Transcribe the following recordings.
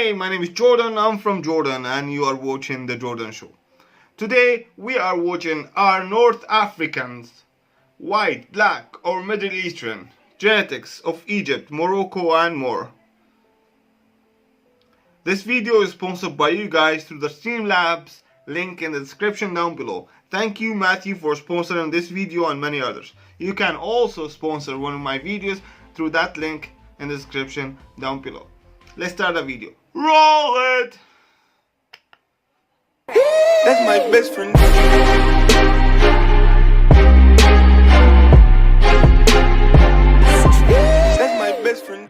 Hi, my name is Jordan. I'm from Jordan and you are watching The Jordan Show. Today we are watching Are North Africans white, black or Middle Eastern? Genetics of Egypt, Morocco and more. This video is sponsored by you guys through the Streamlabs link in the description down below. Thank you Matthew for sponsoring this video and many others. You can also sponsor one of my videos through that link in the description down below. Let's start the video. Roll it! That's my best friend. That's my best friend.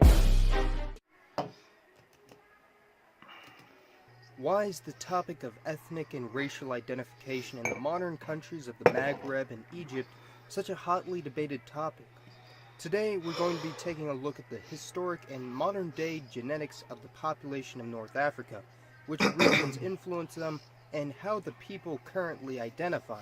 Why is the topic of ethnic and racial identification in the modern countries of the Maghreb and Egypt such a hotly debated topic? Today we're going to be taking a look at the historic and modern-day genetics of the population of North Africa, which regions influence them, and how the people currently identify.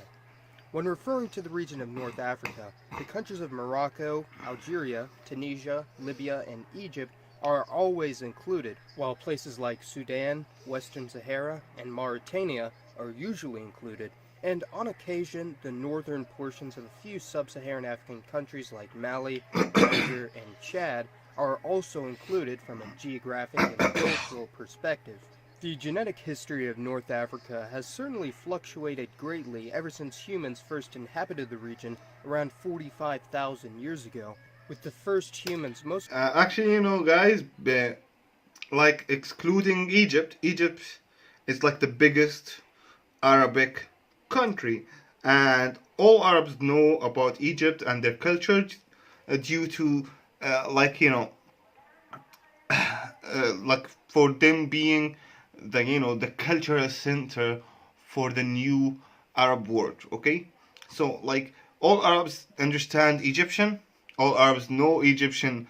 When referring to the region of North Africa, the countries of Morocco, Algeria, Tunisia, Libya, and Egypt are always included, while places like Sudan, Western Sahara, and Mauritania are usually included, and on occasion the northern portions of a few sub-Saharan African countries like Mali, Niger, and Chad are also included from a geographic and cultural perspective. The genetic history of North Africa has certainly fluctuated greatly ever since humans first inhabited the region around 45,000 years ago, with the first humans most... Actually, you know guys, like excluding Egypt is like the biggest Arabic country, and all Arabs know about Egypt and their culture due to like for them being the cultural center for the new Arab world. Okay, so like all Arabs understand Egyptian, all Arabs know Egyptian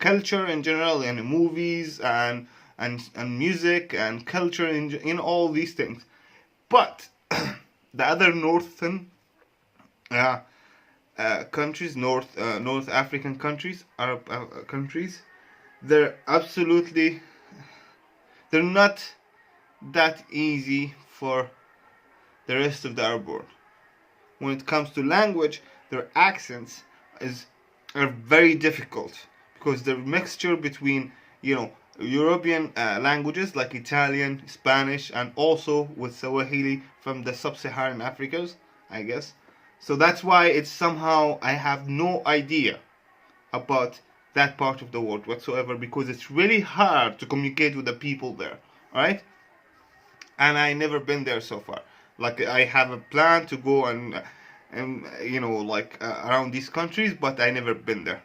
culture in general, and movies and music and culture in all these things, but the other northern countries, North African countries, Arab countries, they're not that easy for the rest of the Arab world. When it comes to language, their accents are very difficult because they're a mixture between European languages like Italian, Spanish, and also with Swahili from the sub-Saharan Africas, I guess. So that's why it's somehow I have no idea about that part of the world whatsoever, because it's really hard to communicate with the people there, alright? And I never been there so far. Like I have a plan to go and around these countries, but I never been there.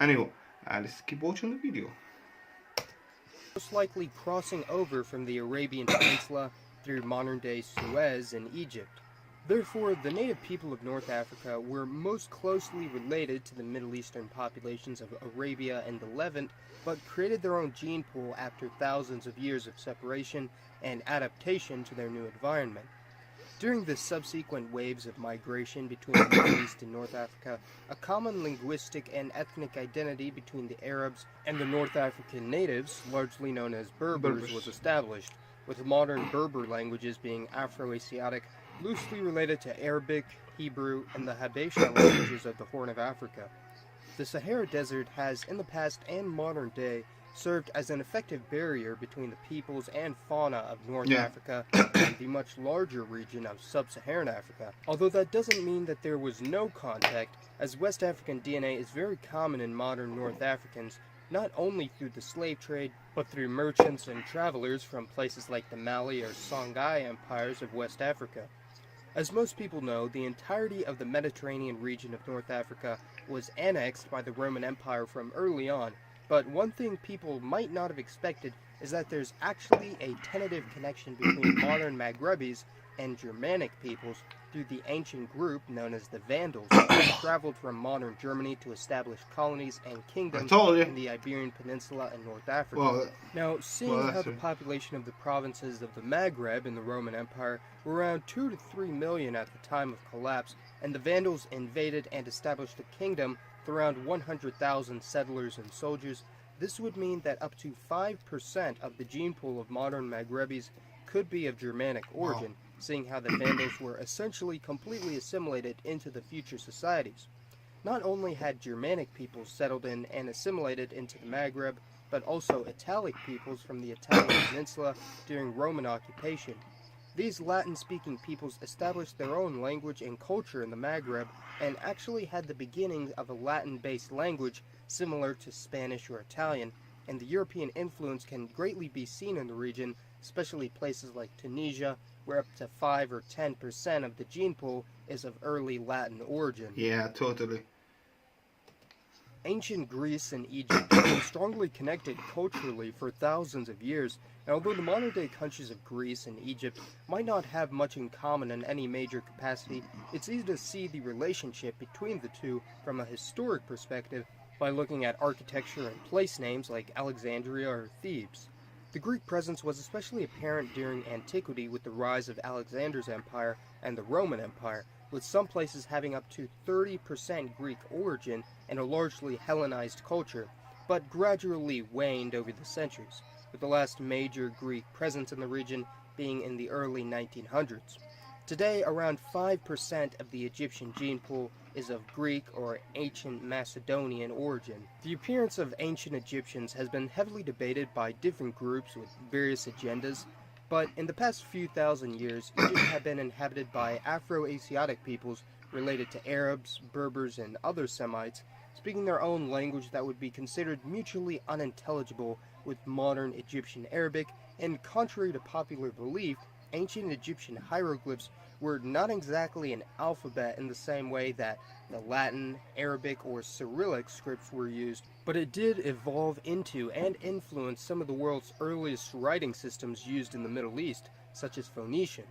Anyway, let's keep watching the video. Most likely crossing over from the Arabian Peninsula through modern-day Suez in Egypt. Therefore, the native people of North Africa were most closely related to the Middle Eastern populations of Arabia and the Levant, but created their own gene pool after thousands of years of separation and adaptation to their new environment. During the subsequent waves of migration between the Middle East and North Africa, a common linguistic and ethnic identity between the Arabs and the North African natives, largely known as Berbers, was established, with modern Berber languages being Afro-Asiatic, loosely related to Arabic, Hebrew, and the Habesha languages of the Horn of Africa. The Sahara Desert has, in the past and modern day, served as an effective barrier between the peoples and fauna of North Africa and the much larger region of sub-Saharan Africa. Although that doesn't mean that there was no contact, as West African DNA is very common in modern North Africans, not only through the slave trade, but through merchants and travelers from places like the Mali or Songhai empires of West Africa. As most people know, the entirety of the Mediterranean region of North Africa was annexed by the Roman Empire from early on, but one thing people might not have expected is that there's actually a tentative connection between modern Maghrebis and Germanic peoples through the ancient group known as the Vandals, who traveled from modern Germany to establish colonies and kingdoms in the Iberian Peninsula and North Africa. Now, seeing how the population of the provinces of the Maghreb in the Roman Empire were around 2 to 3 million at the time of collapse, and the Vandals invaded and established a kingdom with around 100,000 settlers and soldiers, This would mean that up to 5% of the gene pool of modern Maghrebis could be of Germanic origin, seeing how the Vandals were essentially completely assimilated into the future societies. Not only had Germanic peoples settled in and assimilated into the Maghreb, but also Italic peoples from the Italian peninsula during Roman occupation. These Latin-speaking peoples established their own language and culture in the Maghreb and actually had the beginnings of a Latin-based language similar to Spanish or Italian, and the European influence can greatly be seen in the region, especially places like Tunisia, where up to 5 or 10% of the gene pool is of early Latin origin. Yeah, totally. Ancient Greece and Egypt have been strongly connected culturally for thousands of years, and although the modern-day countries of Greece and Egypt might not have much in common in any major capacity, it's easy to see the relationship between the two from a historic perspective by looking at architecture and place names like Alexandria or Thebes. The Greek presence was especially apparent during antiquity with the rise of Alexander's empire and the Roman Empire, with some places having up to 30% Greek origin and a largely Hellenized culture, but gradually waned over the centuries, with the last major Greek presence in the region being in the early 1900s. Today, around 5% of the Egyptian gene pool is of Greek or ancient Macedonian origin. The appearance of ancient Egyptians has been heavily debated by different groups with various agendas, but in the past few thousand years, Egypt had been inhabited by Afro-Asiatic peoples related to Arabs, Berbers, and other Semites, speaking their own language that would be considered mutually unintelligible with modern Egyptian Arabic, and contrary to popular belief, ancient Egyptian hieroglyphs were not exactly an alphabet in the same way that the Latin, Arabic, or Cyrillic scripts were used, but it did evolve into and influence some of the world's earliest writing systems used in the Middle East, such as Phoenician.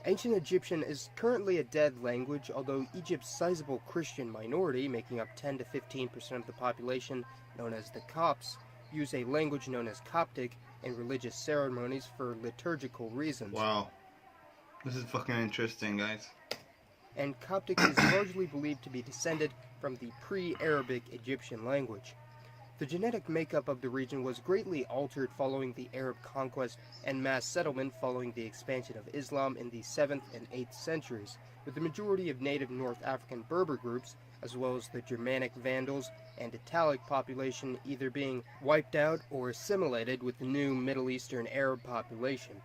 Ancient Egyptian is currently a dead language, although Egypt's sizable Christian minority, making up 10 to 15% of the population, known as the Copts, use a language known as Coptic in religious ceremonies for liturgical reasons. Wow. This is fucking interesting, guys. And Coptic is largely believed to be descended from the pre-Arabic Egyptian language. The genetic makeup of the region was greatly altered following the Arab conquest and mass settlement following the expansion of Islam in the 7th and 8th centuries, with the majority of native North African Berber groups, as well as the Germanic Vandals and Italic population either being wiped out or assimilated with the new Middle Eastern Arab population.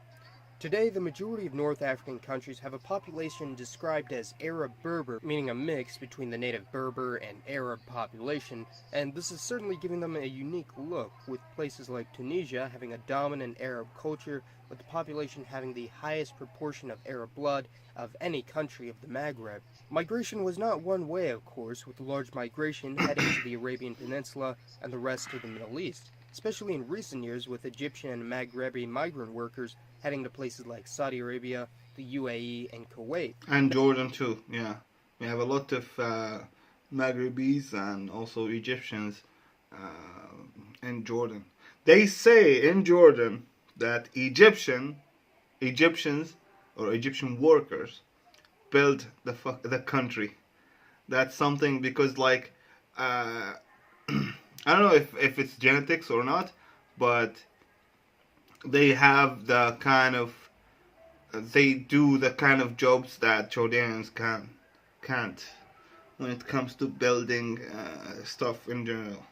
Today, the majority of North African countries have a population described as Arab Berber, meaning a mix between the native Berber and Arab population, and this is certainly giving them a unique look, with places like Tunisia having a dominant Arab culture, with the population having the highest proportion of Arab blood of any country of the Maghreb. Migration was not one way, of course, with a large migration heading to the Arabian Peninsula and the rest of the Middle East, especially in recent years with Egyptian and Maghrebi migrant workers heading to places like Saudi Arabia, the UAE, and Kuwait. And Jordan too, yeah. We have a lot of Maghrebis and also Egyptians in Jordan. They say in Jordan that Egyptians or Egyptian workers built the country. That's something because like I don't know if it's genetics or not, but they have the kind of they do the kind of jobs that Jordanians can't when it comes to building stuff in general.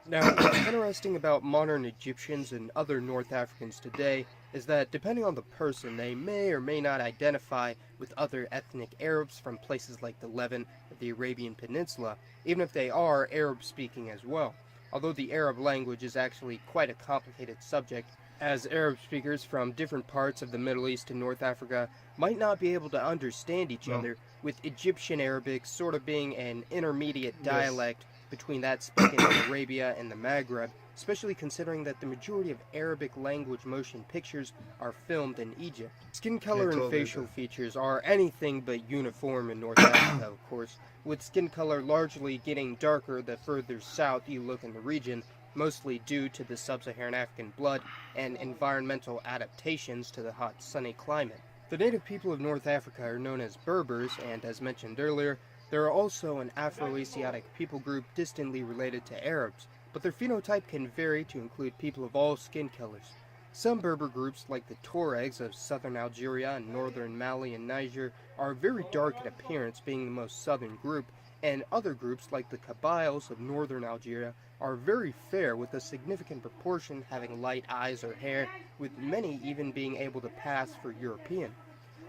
Now, what's interesting about modern Egyptians and other North Africans today is that depending on the person, they may or may not identify with other ethnic Arabs from places like the Levant or the Arabian Peninsula, even if they are Arab-speaking as well. Although the Arab language is actually quite a complicated subject, as Arab speakers from different parts of the Middle East and North Africa might not be able to understand each other, with Egyptian Arabic sort of being an intermediate dialect between that spoken in Arabia and the Maghreb, especially considering that the majority of Arabic language motion pictures are filmed in Egypt. Skin color and facial features are anything but uniform in North Africa, of course, with skin color largely getting darker the further south you look in the region, mostly due to the sub-Saharan African blood and environmental adaptations to the hot, sunny climate. The native people of North Africa are known as Berbers, and as mentioned earlier, there are also an Afro-Asiatic people group distantly related to Arabs, but their phenotype can vary to include people of all skin colors. Some Berber groups, like the Tuaregs of southern Algeria and northern Mali and Niger, are very dark in appearance, being the most southern group, and other groups, like the Kabyles of northern Algeria, are very fair, with a significant proportion having light eyes or hair, with many even being able to pass for European.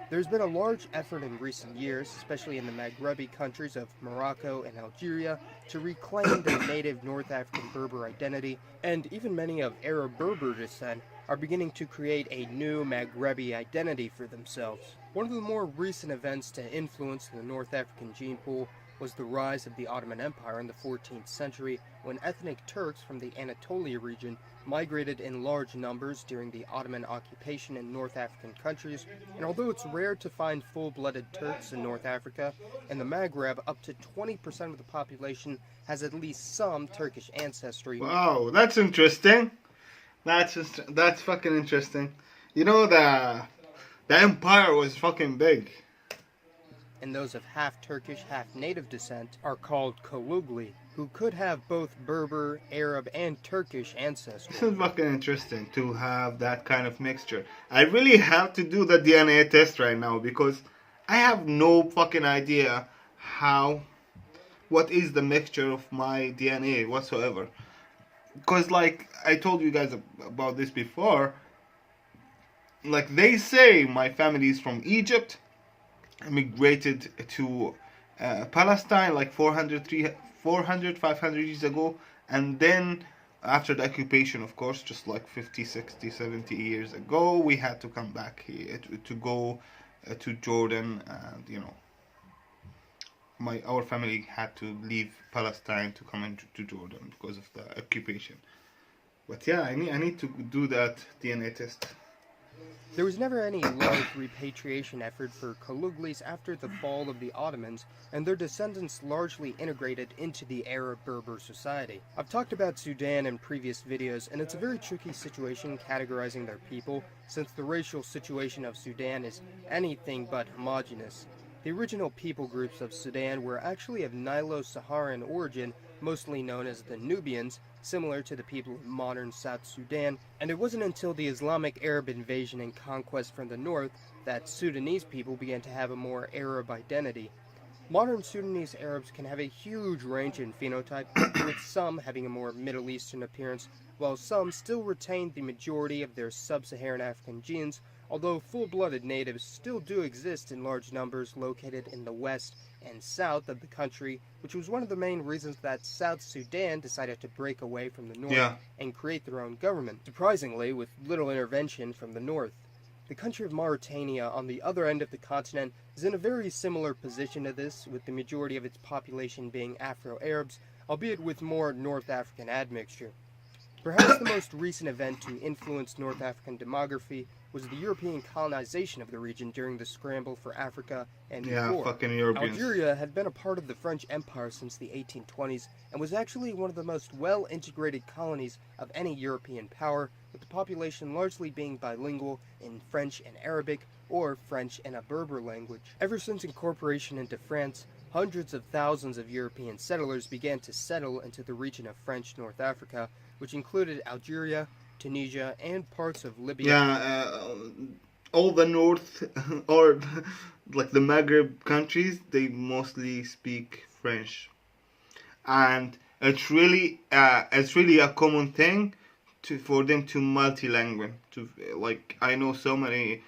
There's been a large effort in recent years, especially in the Maghrebi countries of Morocco and Algeria, to reclaim their native North African Berber identity, and even many of Arab Berber descent are beginning to create a new Maghrebi identity for themselves. One of the more recent events to influence the North African gene pool was the rise of the Ottoman Empire in the 14th century, when ethnic Turks from the Anatolia region migrated in large numbers during the Ottoman occupation in North African countries. And although it's rare to find full-blooded Turks in North Africa, in the Maghreb up to 20% of the population has at least some Turkish ancestry. Wow, that's interesting. That's fucking interesting. You know, the empire was fucking big. And those of half Turkish, half native descent are called Kalugli, who could have both Berber, Arab, and Turkish ancestry. This is fucking interesting to have that kind of mixture. I really have to do the DNA test right now because I have no fucking idea what is the mixture of my DNA whatsoever. Because like I told you guys about this before, like they say my family is from Egypt, immigrated to Palestine like 500 years ago, and then after the occupation, of course, just like 50, 60, 70 years ago, we had to come back here to go to Jordan, and you know, our family had to leave Palestine to come into Jordan because of the occupation. But yeah, I need to do that DNA test. There was never any large repatriation effort for Kaluglis after the fall of the Ottomans, and their descendants largely integrated into the Arab Berber society. I've talked about Sudan in previous videos, and it's a very tricky situation categorizing their people, since the racial situation of Sudan is anything but homogeneous. The original people groups of Sudan were actually of Nilo-Saharan origin, mostly known as the Nubians, similar to the people of modern South Sudan, and it wasn't until the Islamic Arab invasion and conquest from the north that Sudanese people began to have a more Arab identity. Modern Sudanese Arabs can have a huge range in phenotype, with some having a more Middle Eastern appearance, while some still retain the majority of their sub-Saharan African genes, although full-blooded natives still do exist in large numbers located in the west and south of the country, which was one of the main reasons that South Sudan decided to break away from the north and create their own government, surprisingly with little intervention from the north. The country of Mauritania, on the other end of the continent, is in a very similar position to this, with the majority of its population being Afro-Arabs, albeit with more North African admixture. Perhaps the most recent event to influence North African demography was the European colonization of the region during the scramble for Africa and before. Fucking Europeans. Algeria had been a part of the French Empire since the 1820s and was actually one of the most well-integrated colonies of any European power, with the population largely being bilingual in French and Arabic, or French and a Berber language. Ever since incorporation into France, hundreds of thousands of European settlers began to settle into the region of French North Africa, which included Algeria, Tunisia, and parts of Libya. Yeah, all the north, or like the Maghreb countries, they mostly speak French. And it's really a common thing for them to multi-language. Like, I know so many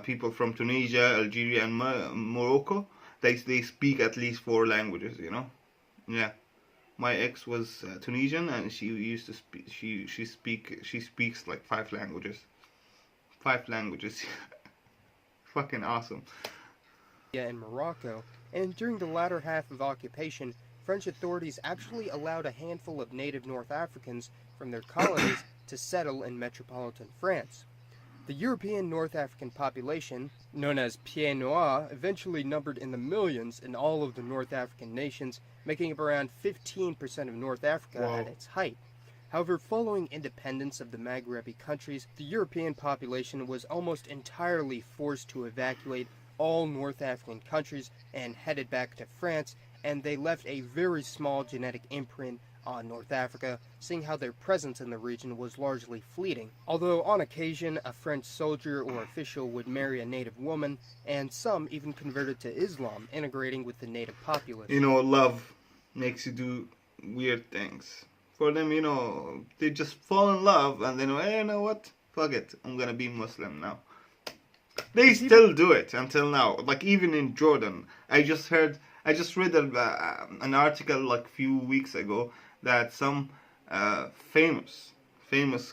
people from Tunisia, Algeria, and Morocco. They speak at least 4 languages, you know. Yeah, my ex was Tunisian, and she used to speak. She speaks like 5 languages. 5 languages. Fucking awesome. In Morocco, and during the latter half of occupation, French authorities actually allowed a handful of native North Africans from their colonies to settle in metropolitan France. The European North African population, known as Pieds Noirs, eventually numbered in the millions in all of the North African nations, making up around 15% of North Africa at its height. However, following independence of the Maghrebi countries, the European population was almost entirely forced to evacuate all North African countries and headed back to France, and they left a very small genetic imprint on North Africa, seeing how their presence in the region was largely fleeting. Although on occasion a French soldier or official would marry a native woman, and some even converted to Islam, integrating with the native populace. You know, love makes you do weird things. For them, you know, they just fall in love and then, hey, you know what? Fuck it, I'm gonna be Muslim now. They still do it until now. Like even in Jordan, I just read an article like a few weeks ago that some famous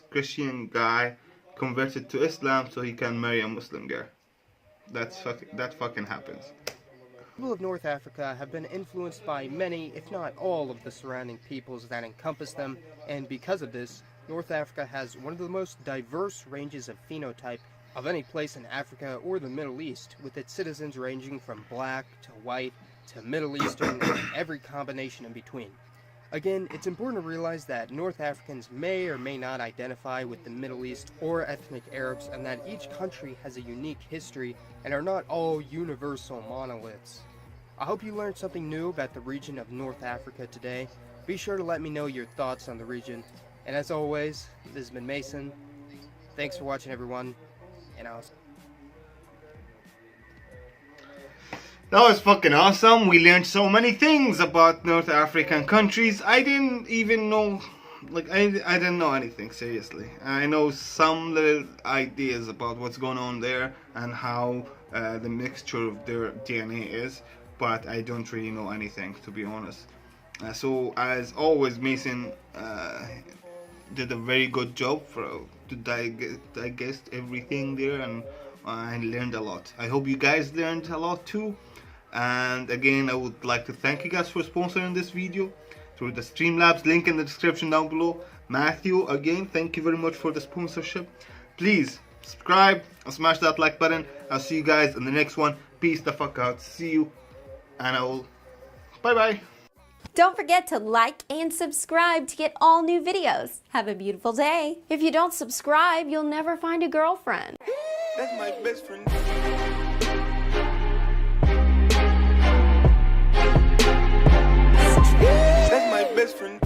Christian guy converted to Islam so he can marry a Muslim girl. That fucking happens. People of North Africa have been influenced by many, if not all, of the surrounding peoples that encompass them, and because of this, North Africa has one of the most diverse ranges of phenotype of any place in Africa or the Middle East, with its citizens ranging from black to white to Middle Eastern and every combination in between. Again, it's important to realize that North Africans may or may not identify with the Middle East or ethnic Arabs, and that each country has a unique history and are not all universal monoliths. I hope you learned something new about the region of North Africa today. Be sure to let me know your thoughts on the region. And as always, this has been Mason. Thanks for watching, everyone, and That was fucking awesome. We learned so many things about North African countries. I didn't even know, like, I didn't know anything, seriously. I know some little ideas about what's going on there and how the mixture of their DNA is, but I don't really know anything, to be honest. So, as always, Mason did a very good job to digest everything there, and I learned a lot. I hope you guys learned a lot too. And again, I would like to thank you guys for sponsoring this video through the Streamlabs, link in the description down below. Matthew, again, thank you very much for the sponsorship. Please subscribe and smash that like button. I'll see you guys in the next one. Peace the fuck out. See you, and I will bye bye. Don't forget to like and subscribe to get all new videos. Have a beautiful day. If you don't subscribe, you'll never find a girlfriend. That's my best friend. That's my best friend.